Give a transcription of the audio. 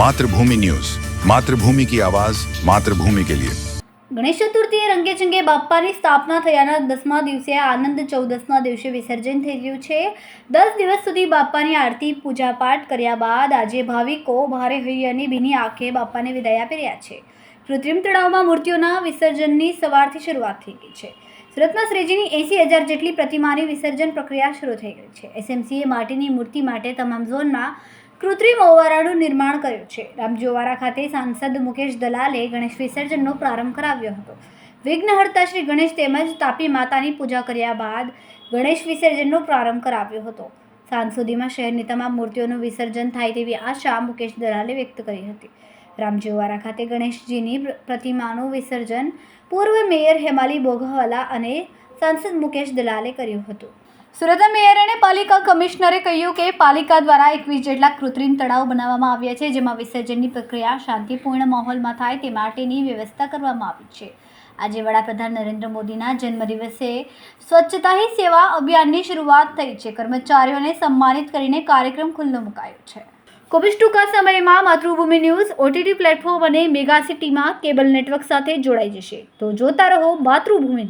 मातृभूमि न्यूज, मातृभूमि की आवाज, मातृभूमि के लिए। ગણેશ ચતુર્થીએ રંગેચંગે બાપ્પાની સ્થાપના થયાના 10મા દિવસે આનંદ 14ના દિવસે વિસર્જન થઈ રહ્યું છે। 10 દિવસ સુધી બાપ્પાની આરતી પૂજાપાઠ કર્યા બાદ આજે ભાવિકો ભારે હૈયાની ભીની આંખે બાપ્પાને વિદાય આપી રહ્યા છે। કૃત્રિમ તળાવમાં મૂર્તિઓના વિસર્જનની સવારથી શરૂઆત થઈ ગઈ છે। સુરતમાં શ્રીજીની 80,000 જેટલી પ્રતિમાની વિસર્જન પ્રક્રિયા શરૂ થઈ ગઈ છે। એસએમસીએ માટીની મૂર્તિ માટે તમામ ઝોનમાં કૃત્રિમ ઓવારાનું નિર્માણ કર્યું છે। રામજીઓવારા ખાતે સાંસદ મુકેશ દલાલે ગણેશ વિસર્જનનો પ્રારંભ કરાવ્યો હતો। વિઘ્નહર્તા શ્રી ગણેશ તેમજ તાપી માતાની પૂજા કર્યા બાદ ગણેશ વિસર્જનનો પ્રારંભ કરાવ્યો હતો। સાંજ સુધીમાં શહેરની તમામ મૂર્તિઓનું વિસર્જન થાય તેવી આશા મુકેશ દલાલે વ્યક્ત કરી હતી। રામજીઓવારા ખાતે ગણેશજીની પ્રતિમાનું વિસર્જન પૂર્વ મેયર હેમાલી બોઘવાલા અને સાંસદ મુકેશ દલાલે કર્યું હતું। સુરત મેયર અને પાલિકા કમિશનરે કહ્યું કે પાલિકા દ્વારા 21 જેટલા કૃત્રિમ તળાવ બનાવવામાં આવ્યા છે, જેમાં વિસર્જનની પ્રક્રિયા શાંતિપૂર્ણ માહોલમાં થાય તે માટેની વ્યવસ્થા કરવામાં આવી છે। આજે વડાપ્રધાન નરેન્દ્ર મોદીના જન્મદિવસે સ્વચ્છતા હી સેવા અભિયાનની શરૂઆત થઈ છે। કર્મચારીઓને સન્માનિત કરીને કાર્યક્રમ ખુલ્લો મુકાયો છે। ખૂબ જ ટૂંકા સમયમાં માતૃભૂમિ ન્યૂઝ OTT પ્લેટફોર્મ અને મેગા સિટીમાં કેબલ નેટવર્ક સાથે જોડાઈ જશે, તો જોતા રહો માતૃભૂમિ ન્યૂઝ।